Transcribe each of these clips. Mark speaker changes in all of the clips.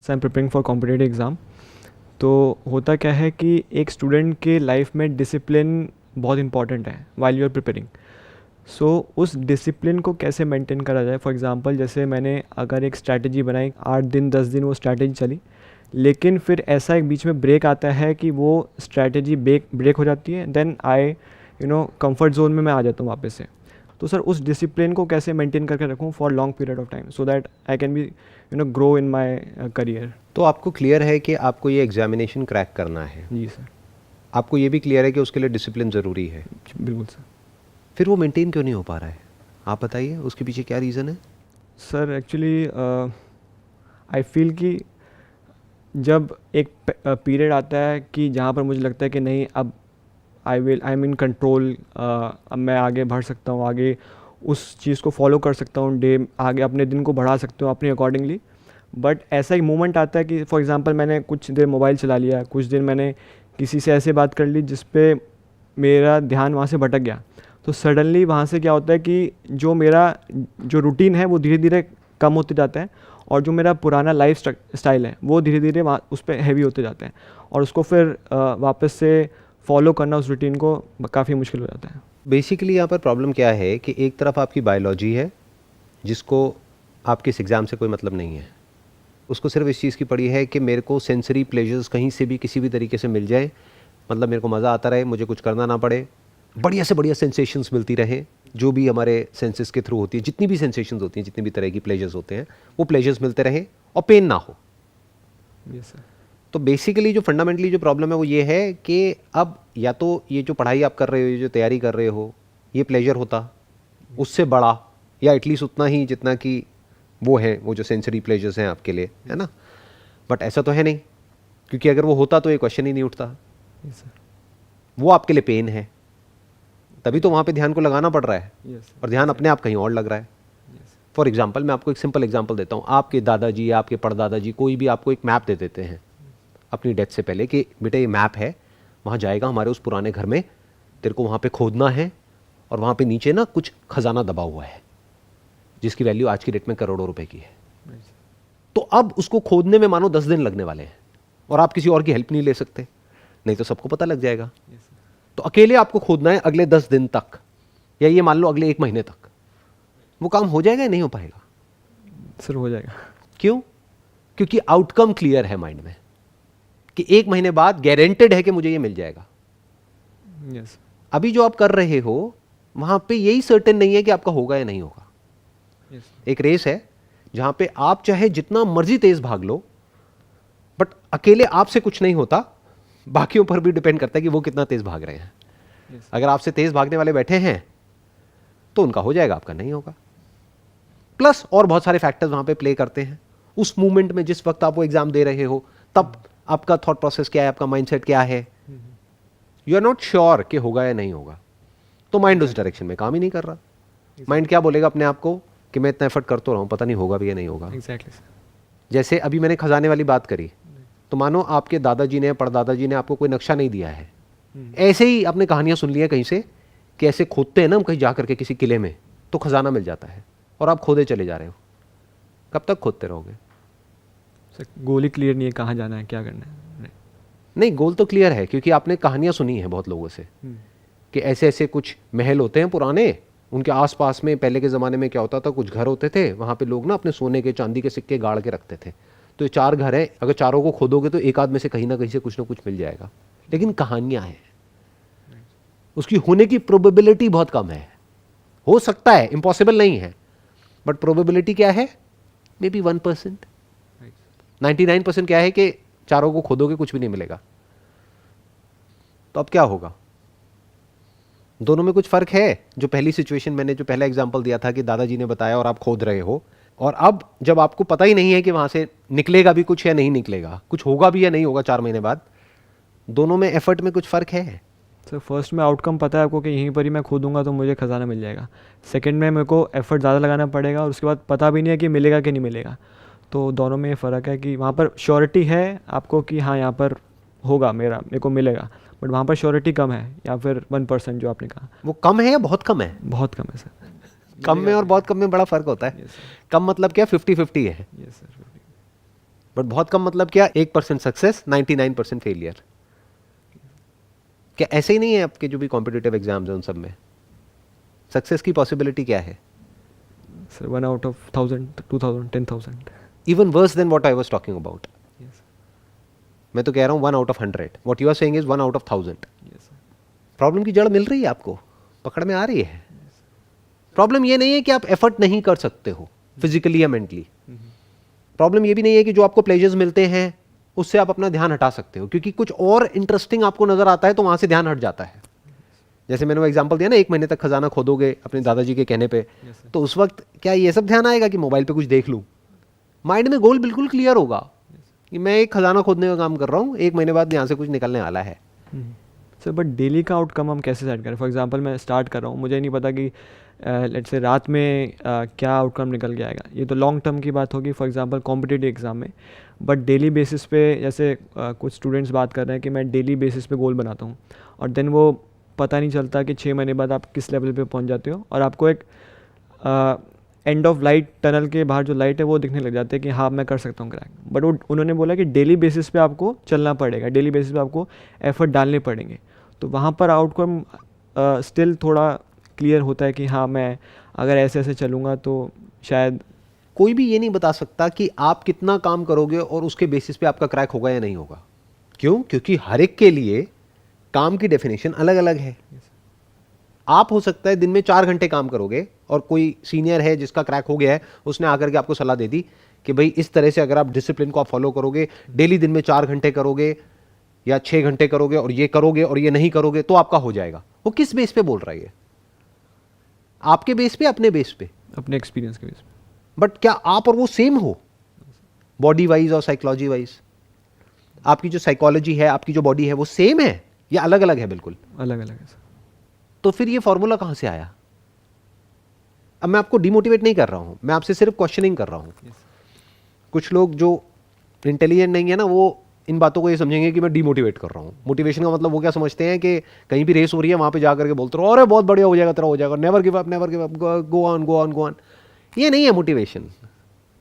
Speaker 1: I am preparing for competitive exam. तो होता क्या है कि एक स्टूडेंट के लाइफ में डिसिप्लिन बहुत इंपॉर्टेंट है वाइल यू आर प्रिपेयरिंग। सो उस डिसिप्लिन को कैसे मेंटेन करा जाए। फॉर एग्जांपल जैसे मैंने अगर एक स्ट्रैटेजी बनाई, 8 दिन 10 दिन वो स्ट्रैटेजी चली, लेकिन फिर ऐसा एक बीच में ब्रेक आता है कि वो स्ट्रैटेजी ब्रेक हो जाती है, देन आई कंफर्ट जोन में मैं आ जाता हूँ वापस से। तो सर उस डिसिप्लिन को कैसे मेंटेन करके रखूँ for long period of time, so that I can be grow in my career.
Speaker 2: तो आपको क्लियर है कि आपको ये एग्जामिनेशन क्रैक करना है,
Speaker 1: जी सर।
Speaker 2: आपको ये भी क्लियर है कि उसके लिए डिसिप्लिन ज़रूरी है,
Speaker 1: बिल्कुल सर।
Speaker 2: फिर वो मेंटेन क्यों नहीं हो पा रहा है? आप बताइए उसके पीछे क्या रीज़न है?
Speaker 1: सर एक्चुअली आई फील कि जब एक पीरियड आता है कि जहाँ पर मुझे लगता है कि नहीं, अब आई एम इन कंट्रोल, अब मैं आगे बढ़ सकता हूँ, आगे उस चीज़ को फॉलो कर सकता हूँ, डे आगे अपने दिन को बढ़ा सकता हूँ अपने अकॉर्डिंगली। बट ऐसा एक मोमेंट आता है कि फॉर एग्जांपल मैंने कुछ देर मोबाइल चला लिया, कुछ दिन मैंने किसी से ऐसे बात कर ली जिस पे मेरा ध्यान वहाँ से भटक गया। तो सडनली वहाँ से क्या होता है कि जो मेरा जो रूटीन है वो धीरे धीरे कम होते जाता है, और जो मेरा पुराना लाइफ स्टाइल है वो धीरे धीरे वहाँ उस पर हैवी होते जाता है, और उसको फिर वापस से फॉलो करना उस रूटीन को काफ़ी मुश्किल हो जाता है।
Speaker 2: बेसिकली यहाँ पर प्रॉब्लम क्या है कि एक तरफ आपकी बायोलॉजी है जिसको आपके इस एग्ज़ाम से कोई मतलब नहीं है, उसको सिर्फ इस चीज़ की पड़ी है कि मेरे को सेंसरी प्लेजर्स कहीं से भी किसी भी तरीके से मिल जाए, मतलब मेरे को मज़ा आता रहे, मुझे कुछ करना ना पड़े, बढ़िया से बढ़िया सेंसेशंस मिलती रहे, जो भी हमारे सेंसेस के थ्रू होती है, जितनी भी सेंसेशंस होती हैं, जितनी भी तरह की प्लेजर्स होते हैं, वो प्लेजर्स मिलते रहे और पेन ना हो।
Speaker 1: Yes sir.
Speaker 2: तो बेसिकली जो फंडामेंटली जो प्रॉब्लम है वो ये है कि अब या तो ये जो पढ़ाई आप कर रहे हो, ये जो तैयारी कर रहे हो, ये प्लेजर होता उससे बड़ा या एटलीस्ट उतना ही जितना कि वो है, वो जो सेंसरी प्लेजर्स हैं आपके लिए, है ना। बट ऐसा तो है नहीं, क्योंकि अगर वो होता तो ये क्वेश्चन ही नहीं उठता।
Speaker 1: Yes sir.
Speaker 2: वो आपके लिए पेन है, तभी तो वहाँ पे ध्यान को लगाना पड़ रहा है,
Speaker 1: यस
Speaker 2: और ध्यान अपने आप कहीं और लग रहा है। फॉर एग्जाम्पल मैं आपको एक सिंपल एग्जाम्पल देता हूँ। आपके दादाजी या आपके परदादाजी कोई भी आपको एक मैप दे देते हैं अपनी डेथ से पहले कि बेटा ये मैप है, वहाँ जाएगा हमारे उस पुराने घर में, तेरे को वहाँ पे खोदना है, और वहाँ पे नीचे ना कुछ खजाना दबा हुआ है जिसकी वैल्यू आज की डेट में करोड़ों रुपए की है। तो अब उसको खोदने में मानो 10 दिन लगने वाले हैं, और आप किसी और की हेल्प नहीं ले सकते, नहीं तो सबको पता लग जाएगा। तो अकेले आपको खोदना है अगले 10 दिन तक, या ये मान लो अगले 1 महीने तक। वो काम हो जाएगा या नहीं हो पाएगा?
Speaker 1: सर हो जाएगा।
Speaker 2: क्यों? क्योंकि आउटकम क्लियर है माइंड में कि 1 महीने बाद गारंटेड है कि मुझे ये मिल जाएगा।
Speaker 1: यस।
Speaker 2: अभी जो आप कर रहे हो वहां पे यही सर्टेन नहीं है कि आपका होगा या नहीं होगा।
Speaker 1: यस।
Speaker 2: एक रेस है जहां पे आप चाहे जितना मर्जी तेज भाग लो, बट अकेले आपसे कुछ नहीं होता, बाकियों पर भी डिपेंड करता है कि वो कितना तेज भाग रहे हैं।
Speaker 1: यस।
Speaker 2: अगर आपसे तेज भागने वाले बैठे हैं तो उनका हो जाएगा, आपका नहीं होगा। प्लस और बहुत सारे फैक्टर्स वहां पे प्ले करते हैं। उस मूवमेंट में जिस वक्त आप वो एग्जाम दे रहे हो, तब आपका थॉट प्रोसेस क्या है, आपका माइंडसेट क्या है, यू आर नॉट श्योर कि होगा या नहीं होगा, तो माइंड उस डायरेक्शन में काम ही नहीं कर रहा। माइंड क्या बोलेगा अपने आप को कि मैं इतना एफर्ट करता रहा हूं, पता नहीं होगा भी या नहीं होगा।
Speaker 1: Exactly sir.
Speaker 2: जैसे अभी मैंने खजाने वाली बात करी, तो मानो आपके दादाजी ने, परदादाजी ने आपको कोई नक्शा नहीं दिया है, ऐसे ही आपने कहानियां सुन ली हैं कहीं से कि ऐसे खोदते हैं ना हम कहीं जा करके किसी किले में, तो खजाना मिल जाता है, और आप खोदे चले जा रहे हो। कब तक खोदते रहोगे?
Speaker 1: सर गोल ही क्लियर नहीं है, कहाँ जाना है, क्या करना है।
Speaker 2: नहीं, गोल तो क्लियर है, क्योंकि आपने कहानियां सुनी है बहुत लोगों से कि ऐसे ऐसे कुछ महल होते हैं पुराने, उनके आसपास में पहले के ज़माने में क्या होता था, कुछ घर होते थे, वहाँ पे लोग ना अपने सोने के चांदी के सिक्के गाड़ के रखते थे। तो ये 4 घर हैं, अगर चारों को खोदोगे तो एक आध में से कहीं ना कहीं से कुछ ना कुछ मिल जाएगा। लेकिन कहानियां हैं, उसकी होने की प्रोबेबिलिटी बहुत कम है। हो सकता है, इम्पॉसिबल नहीं है, बट प्रोबेबिलिटी क्या है? May be 1%। 99% क्या है कि चारों को खोदोगे कुछ भी नहीं मिलेगा। तो अब क्या होगा? दोनों में कुछ फर्क है। जो पहली सिचुएशन मैंने जो पहला एग्जांपल दिया था कि दादाजी ने बताया और आप खोद रहे हो, और अब जब आपको पता ही नहीं है कि वहां से निकलेगा भी कुछ या नहीं निकलेगा, कुछ होगा भी या नहीं होगा 4 महीने बाद, दोनों में एफर्ट में कुछ फर्क है।
Speaker 1: सर फर्स्ट में आउटकम पता है आपको कि यहीं पर ही मैं खोदूंगा तो मुझे खजाना मिल जाएगा। सेकंड में मेरे को एफर्ट ज़्यादा लगाना पड़ेगा, और उसके बाद पता भी नहीं है कि मिलेगा कि नहीं मिलेगा। तो दोनों में ये फ़र्क है कि वहाँ पर श्योरिटी है आपको कि हाँ यहाँ पर होगा, मेरे को मिलेगा, बट वहाँ पर श्योरिटी कम है, या फिर 1% जो आपने कहा।
Speaker 2: वो कम है या बहुत कम है?
Speaker 1: बहुत कम है सर।
Speaker 2: कम में और बहुत कम में बड़ा फर्क होता है।
Speaker 1: Yes sir.
Speaker 2: कम मतलब क्या? 50-50 है।
Speaker 1: Yes sir.
Speaker 2: बट बहुत कम मतलब क्या, 1% सक्सेस 99% फेलियर। क्या ऐसे ही नहीं है आपके जो भी कॉम्पिटिटिव एग्जाम्स हैं उन सब में? सक्सेस की पॉसिबिलिटी क्या है?
Speaker 1: Sir 1 out of 1000, 2000, 10,000.
Speaker 2: Even worse than what I was talking about.
Speaker 1: Yes.
Speaker 2: मैं तो कह रहा हूँ 1 out of 100, what you are saying is 1 out of 1000।
Speaker 1: Yes, sir.
Speaker 2: Problem की जड़ मिल रही है आपको, पकड़ में आ रही है। प्रॉब्लम ये नहीं है कि आप एफर्ट नहीं कर सकते हो फिजिकली या मेंटली। प्रॉब्लम ये भी नहीं है कि जो आपको प्लेजर्स मिलते हैं उससे आप अपना ध्यान हटा सकते हो, क्योंकि कुछ और इंटरेस्टिंग आपको नजर आता है तो वहां से ध्यान हट जाता है। जैसे मैंने वो एग्जांपल दिया ना, 1 महीने तक खजाना खोदोगे अपने दादाजी के कहने पे,
Speaker 1: Yes, sir.
Speaker 2: तो उस वक्त क्या ये सब ध्यान आएगा कि मोबाइल पे कुछ देख लूं? माइंड में गोल बिल्कुल क्लियर होगा कि मैं एक खजाना खोदने का काम कर रहा हूं, 1 महीने बाद यहाँ से कुछ निकलने वाला है।
Speaker 1: सर बट डेली का आउटकम हम कैसे सेट करें? फॉर एग्जांपल मैं स्टार्ट कर रहा हूँ, मुझे नहीं पता कि लेट्स से रात में क्या आउटकम निकल के आएगा। ये तो लॉन्ग टर्म की बात होगी फॉर एग्जांपल कॉम्पिटिटिव एग्जाम में। बट डेली बेसिस पे जैसे कुछ स्टूडेंट्स बात कर रहे हैं कि मैं डेली बेसिस पे गोल बनाता हूँ, और देन वो पता नहीं चलता कि 6 महीने बाद आप किस लेवल पे पहुँच जाते हो, और आपको एक एंड ऑफ लाइट, टनल के बाहर जो लाइट है वो दिखने लग जाते हैं कि हाँ मैं कर सकता हूँ क्रैक। बट वो उन्होंने बोला कि डेली बेसिस पे आपको चलना पड़ेगा, डेली बेसिस पे आपको एफर्ट डालने पड़ेंगे। तो वहाँ पर आउटकम स्टिल थोड़ा क्लियर होता है कि हाँ मैं अगर ऐसे ऐसे चलूँगा तो शायद।
Speaker 2: कोई भी ये नहीं बता सकता कि आप कितना काम करोगे और उसके बेसिस पे आपका क्रैक होगा या नहीं होगा। क्यों? क्योंकि हर एक के लिए काम की डेफिनेशन अलग अलग है। आप हो सकता है दिन में 4 घंटे काम करोगे और कोई सीनियर है जिसका क्रैक हो गया है, उसने आकर के आपको सलाह दे दी कि भाई इस तरह से अगर आप डिसिप्लिन को आप फॉलो करोगे, डेली दिन में 4 घंटे करोगे या 6 घंटे करोगे और ये नहीं करोगे तो आपका हो जाएगा। वो किस बेस पे बोल रहा है? आपके बेस पे, अपने बेस पे,
Speaker 1: अपने एक्सपीरियंस के बेस पे।
Speaker 2: बट क्या आप और वो सेम हो बॉडी वाइज और साइकोलॉजी वाइज? आपकी जो साइकोलॉजी है, आपकी जो बॉडी है वो सेम है या अलग अलग है? बिल्कुल
Speaker 1: अलग अलग है सर।
Speaker 2: तो फिर ये फॉर्मूला कहां से आया? अब मैं आपको डिमोटिवेट नहीं कर रहा हूं, मैं आपसे सिर्फ क्वेश्चनिंग कर रहा हूं। कुछ लोग जो इंटेलिजेंट नहीं है ना, वो इन बातों को ये समझेंगे कि मैं डिमोटिवेट कर रहा हूं। मोटिवेशन का मतलब वो क्या समझते हैं कि कहीं भी रेस हो रही है वहां पे जाकर के बोलते रहो अरे बहुत बढ़िया हो जाएगा, तेरा हो जाएगा, never give up, never give up, go on go on go on. ये नहीं है मोटिवेशन।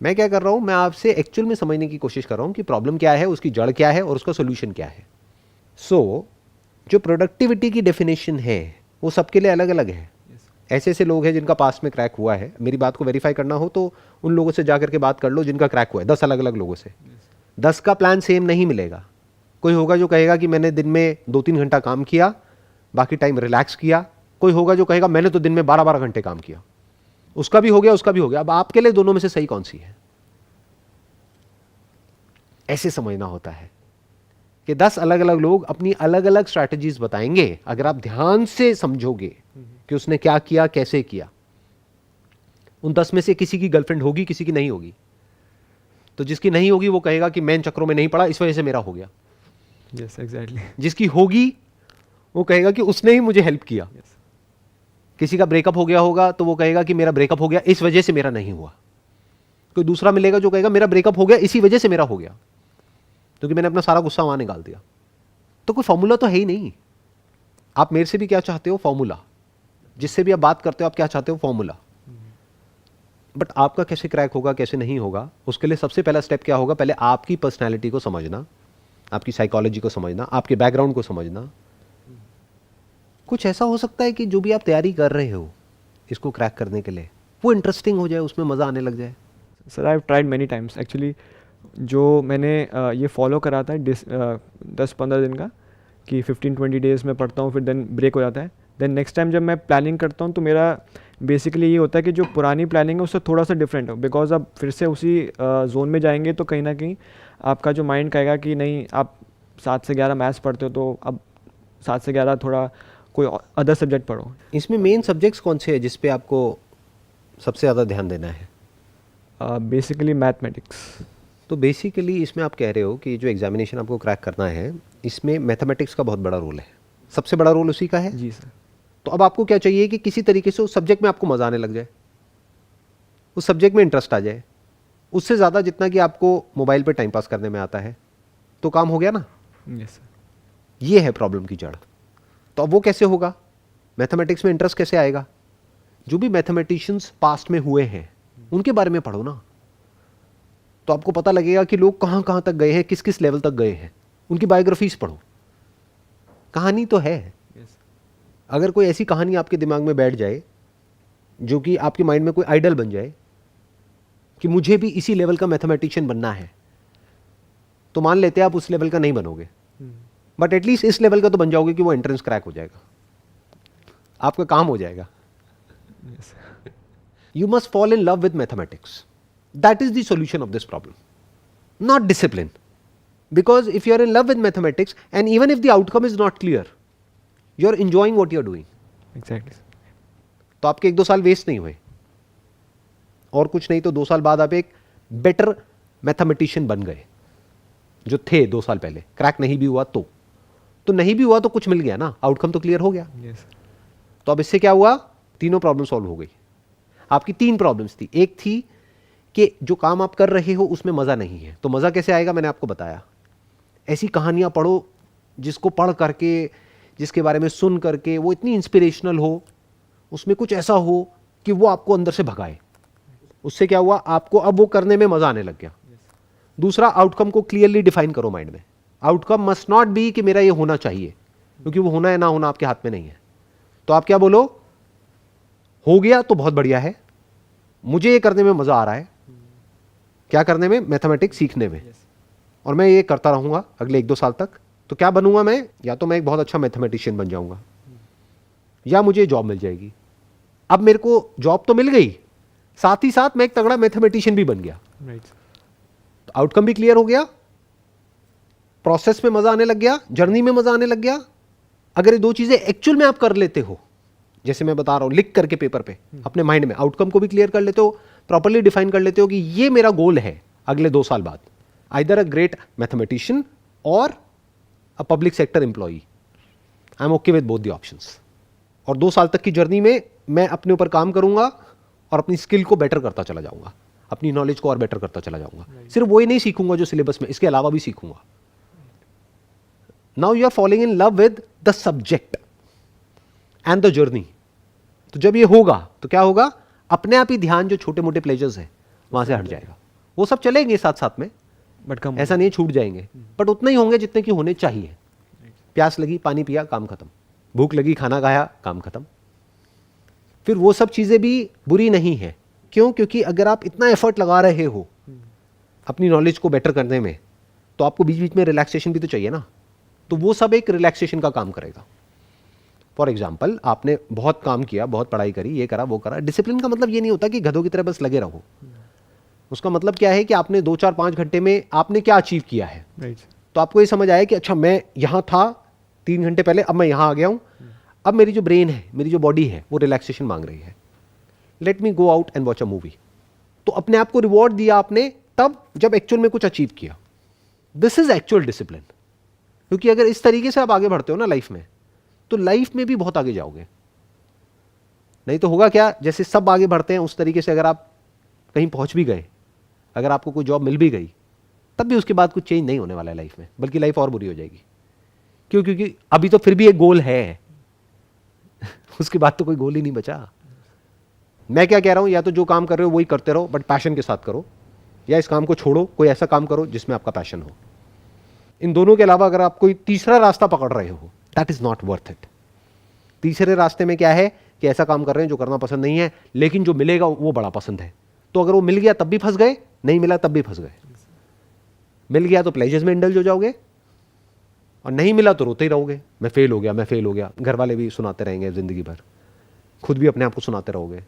Speaker 2: मैं क्या कर रहा हूं, मैं आपसे एक्चुअल में समझने की कोशिश कर रहा हूं कि प्रॉब्लम क्या है, उसकी जड़ क्या है और उसका सोल्यूशन क्या है। सो जो प्रोडक्टिविटी की डेफिनेशन है वो सबके लिए अलग अलग है। ऐसे ऐसे लोग हैं जिनका पास में क्रैक हुआ है, मेरी बात को वेरीफाई करना हो तो उन लोगों से जाकर के बात कर लो जिनका क्रैक हुआ है, 10 अलग अलग लोगों से। 10 का प्लान सेम नहीं मिलेगा। कोई होगा जो कहेगा कि मैंने दिन में 2-3 घंटा काम किया, बाकी टाइम रिलैक्स किया। कोई होगा जो कहेगा मैंने तो दिन में 12-12 घंटे काम किया। उसका भी हो गया, उसका भी हो गया। अब आपके लिए दोनों में से सही कौन सी है? ऐसे समझना होता है कि 10 अलग अलग लोग अपनी अलग अलग स्ट्रैटेजीज बताएंगे। अगर आप ध्यान से समझोगे कि उसने क्या किया, कैसे किया। उन 10 में से किसी की गर्लफ्रेंड होगी, किसी की नहीं होगी। तो जिसकी नहीं होगी वो कहेगा कि मैं इन चक्रों में नहीं पड़ा, इस वजह से मेरा हो गया।
Speaker 1: Yes exactly.
Speaker 2: जिसकी होगी वो कहेगा कि उसने ही मुझे हेल्प किया। किसी का ब्रेकअप हो गया होगा तो वो कहेगा कि मेरा ब्रेकअप हो गया, इस वजह से मेरा नहीं हुआ। कोई दूसरा मिलेगा जो कहेगा मेरा ब्रेकअप हो गया, इसी वजह से मेरा हो गया, क्योंकि मैंने अपना सारा गुस्सा वहां निकाल दिया। तो कोई फॉर्मूला तो है ही नहीं। आप मेरे से भी क्या चाहते हो? फॉर्मूला। जिससे भी आप बात करते हो आप क्या चाहते हो? फॉर्मूला। बट आपका कैसे क्रैक होगा, कैसे नहीं होगा, उसके लिए सबसे पहला स्टेप क्या होगा? पहले आपकी पर्सनैलिटी को समझना, आपकी साइकोलॉजी को समझना, आपके बैकग्राउंड को समझना। कुछ ऐसा हो सकता है कि जो भी आप तैयारी कर रहे हो इसको क्रैक करने के लिए, वो इंटरेस्टिंग हो जाए, उसमें मज़ा आने लग जाए।
Speaker 1: Sir I have tried many times actually. जो मैंने ये फॉलो करा था 10-15 दिन का, कि 15-20 डेज़ में पढ़ता हूँ, फिर देन ब्रेक हो जाता है। देन नेक्स्ट टाइम जब मैं प्लानिंग करता हूँ तो मेरा बेसिकली ये होता है कि जो पुरानी प्लानिंग है उससे थोड़ा सा डिफरेंट हो, बिकॉज अब फिर से उसी जोन में जाएंगे तो कहीं ना कहीं आपका जो माइंड कहेगा कि नहीं, आप 7 से 11 मैथ्स पढ़ते हो तो अब 7 से 11 थोड़ा कोई अदर सब्जेक्ट पढ़ो।
Speaker 2: इसमें मेन सब्जेक्ट्स कौन से हैं जिस पे आपको सबसे ज़्यादा ध्यान देना है?
Speaker 1: Basically mathematics.
Speaker 2: तो बेसिकली इसमें आप कह रहे हो कि जो एग्जामिनेशन आपको क्रैक करना है इसमें मैथमेटिक्स का बहुत बड़ा रोल है, सबसे बड़ा रोल उसी का है।
Speaker 1: जी सर।
Speaker 2: तो अब आपको क्या चाहिए कि किसी तरीके से उस सब्जेक्ट में आपको मज़ा आने लग जाए, उस सब्जेक्ट में इंटरेस्ट आ जाए। उससे ज़्यादा जितना कि आपको मोबाइल पे टाइम पास करने में आता है तो काम हो गया ना।
Speaker 1: Yes sir.
Speaker 2: ये है प्रॉब्लम की जड़। तो अब वो कैसे होगा? मैथमेटिक्स में इंटरेस्ट कैसे आएगा? जो भी मैथमेटिशियंस पास्ट में हुए हैं उनके बारे में पढ़ो ना। तो तो आपको पता लगेगा कि लोग कहाँ कहाँ तक गए हैं, किस किस लेवल तक गए हैं। उनकी बायोग्राफीज पढ़ो, कहानी तो है।
Speaker 1: yes,
Speaker 2: अगर कोई ऐसी कहानी आपके दिमाग में बैठ जाए जो कि आपके माइंड में कोई आइडल बन जाए कि मुझे भी इसी लेवल का मैथमेटिशियन बनना है, तो मान लेते हैं आप उस लेवल का नहीं बनोगे, बट एटलीस्ट इस लेवल का तो बन जाओगे कि वो एंट्रेंस क्रैक हो जाएगा, आपका काम हो जाएगा।
Speaker 1: yes,
Speaker 2: You must fall in love with mathematics. That is the solution of this problem, not discipline. Because if you are in love with mathematics, and even if the outcome is not clear, you are enjoying what you are doing.
Speaker 1: exactly,
Speaker 2: तो आपके 1-2 साल waste नहीं हुए, और कुछ नहीं तो 2 साल बाद आप एक बेटर मैथमेटिशियन बन गए जो थे 2 साल पहले। क्रैक नहीं भी हुआ तो नहीं भी हुआ तो कुछ मिल गया ना, आउटकम तो क्लियर हो गया।
Speaker 1: yes,
Speaker 2: तो अब इससे क्या हुआ, तीनों प्रॉब्लम सॉल्व हो गई। आपकी 3 प्रॉब्लम्स थी। एक थी कि जो काम आप कर रहे हो उसमें मज़ा नहीं है, तो मज़ा कैसे आएगा, मैंने आपको बताया। ऐसी कहानियाँ पढ़ो जिसको पढ़ करके, जिसके बारे में सुन करके वो इतनी इंस्पिरेशनल हो, उसमें कुछ ऐसा हो कि वो आपको अंदर से भगाए। उससे क्या हुआ, आपको अब वो करने में मज़ा आने लग गया। दूसरा, आउटकम को क्लियरली डिफाइन करो माइंड में। आउटकम मस्ट नॉट बी कि मेरा ये होना चाहिए, क्योंकि वो होना है ना होना आपके हाथ में नहीं है। तो आप क्या बोलो, हो गया तो बहुत बढ़िया है, मुझे ये करने में मज़ा आ रहा है। क्या करने में, मैथमेटिक्स सीखने में, और मैं ये करता रहूँगा अगले 1-2 साल तक। तो क्या बनूंगा मैं, या तो मैं एक बहुत अच्छा मैथमेटिशियन बन जाऊँगा, या मुझे जॉब मिल जाएगी। अब मेरे को जॉब तो मिल गई, साथ ही साथ मैं एक तगड़ा मैथमेटिशियन भी बन गया।
Speaker 1: right,
Speaker 2: तो आउटकम भी क्लियर हो गया, प्रोसेस में मज़ा आने लग गया, जर्नी में मज़ा आने लग गया। अगर ये 2 चीज़ें एक्चुअल में आप कर लेते हो, जैसे मैं बता रहा हूँ, लिख करके पेपर पे अपने माइंड में, आउटकम को भी क्लियर कर लेते हो, प्रॉपर्ली डिफाइन कर लेते हो कि ये मेरा गोल है अगले 2 साल बाद, आइदर अ ग्रेट मैथमेटिशियन और a public sector employee, I am okay with both the options. और 2 साल तक की जर्नी में मैं अपने ऊपर काम करूंगा और अपनी स्किल को बेटर करता चला जाऊंगा, अपनी नॉलेज को और बेटर करता चला जाऊंगा। सिर्फ वही नहीं सीखूंगा जो सिलेबस में, इसके अलावा भी सीखूंगा। Now you are following in love with the subject and the journey. तो जब ये होगा तो क्या होगा, अपने आप ही ध्यान जो छोटे मोटे प्लेजर्स हैं वहां से हट जाएगा। वो सब चलेंगे साथ साथ में,
Speaker 1: बट कम,
Speaker 2: ऐसा नहीं छूट जाएंगे, बट उतने ही होंगे जितने की होने चाहिए। प्यास लगी, पानी पिया, काम खत्म। भूख लगी, खाना खाया, काम खत्म। फिर वो सब चीजें भी बुरी नहीं है। क्यों? क्योंकि अगर आप इतना एफर्ट लगा रहे हो अपनी नॉलेज को बेटर करने में, तो आपको बीच बीच में रिलैक्सेशन भी तो चाहिए ना। तो वो सब एक रिलैक्सेशन का काम करेगा। फॉर एग्जाम्पल, आपने बहुत काम किया, बहुत पढ़ाई करी, ये करा वो करा। डिसिप्लिन का मतलब ये नहीं होता कि गधों की तरह बस लगे रहो। उसका मतलब क्या है कि आपने 2, 4, 5 घंटे में आपने क्या अचीव किया है।
Speaker 1: right,
Speaker 2: तो आपको ये समझ आया कि अच्छा मैं यहाँ था 3 घंटे पहले, अब मैं यहाँ आ गया हूँ। अब मेरी जो ब्रेन है, मेरी जो बॉडी है, वो रिलैक्सेशन मांग रही है। Let me go out and watch a movie. तो अपने आप को रिवॉर्ड दिया आपने तब जब एक्चुअल में कुछ अचीव किया। This is actual discipline. क्योंकि अगर इस तरीके से आप आगे बढ़ते हो ना लाइफ में, तो लाइफ में भी बहुत आगे जाओगे। नहीं तो होगा क्या, जैसे सब आगे बढ़ते हैं उस तरीके से अगर आप कहीं पहुंच भी गए, अगर आपको कोई जॉब मिल भी गई, तब भी उसके बाद कुछ चेंज नहीं होने वाला है लाइफ में, बल्कि लाइफ और बुरी हो जाएगी। क्यों? क्योंकि अभी तो फिर भी एक गोल है उसके बाद तो कोई गोल ही नहीं बचा। मैं क्या कह रहा हूं, या तो जो काम कर रहे हो वही करते रहो, बट पैशन के साथ करो, या इस काम को छोड़ो, कोई ऐसा काम करो जिसमें आपका पैशन हो। इन दोनों के अलावा अगर आप कोई तीसरा रास्ता पकड़ रहे हो, that is not worth it. तीसरे रास्ते में क्या है कि ऐसा काम कर रहे हैं जो करना पसंद नहीं है, लेकिन जो मिलेगा वो बड़ा पसंद है। तो अगर वो मिल गया तब भी फंस गए, नहीं मिला तब भी फंस गए। मिल गया तो प्लेजर्स में इंडल्ज हो जाओगे, और नहीं मिला तो रोते ही रहोगे, मैं फेल हो गया, मैं फेल हो गया। घर वाले भी सुनाते रहेंगे जिंदगी भर, खुद भी अपने आप को सुनाते रहोगे,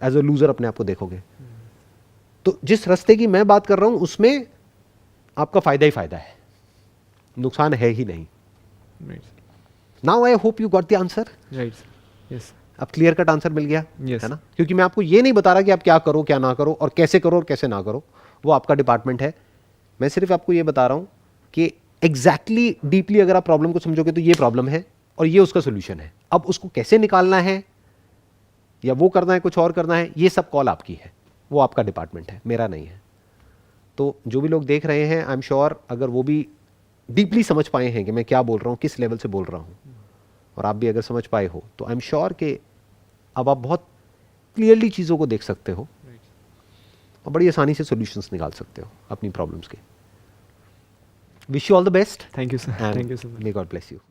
Speaker 2: एज अ लूजर अपने आप को देखोगे। तो जिस रास्ते की मैं बात कर रहा हूं उसमें आपका फायदा ही फायदा है, नुकसान है ही नहीं।
Speaker 1: right,
Speaker 2: now I hope you got the answer.
Speaker 1: right, yes,
Speaker 2: अब क्लियर कट आंसर मिल गया
Speaker 1: Yes.
Speaker 2: है ना। क्योंकि मैं आपको ये नहीं बता रहा कि आप क्या करो क्या ना करो, और कैसे करो और कैसे ना करो, वो आपका डिपार्टमेंट है। मैं सिर्फ आपको ये बता रहा हूं कि एग्जैक्टली डीपली अगर आप प्रॉब्लम को समझोगे तो ये प्रॉब्लम है और ये उसका सोल्यूशन है। अब उसको कैसे निकालना है, या वो करना है, कुछ और करना है, ये सब कॉल आपकी है, वो आपका डिपार्टमेंट है, मेरा नहीं है। तो जो भी लोग देख रहे हैं, आई एम श्योर अगर वो भी डीपली समझ पाए हैं कि मैं क्या बोल रहा हूँ, किस लेवल से बोल रहा हूँ, और आप भी अगर समझ पाए हो, तो आई एम श्योर कि अब आप बहुत क्लियरली चीज़ों को देख सकते हो। और बड़ी आसानी से सॉल्यूशंस निकाल सकते हो अपनी प्रॉब्लम्स के. Wish you all the best
Speaker 1: thank you sir, thank you so much.
Speaker 2: may God bless you.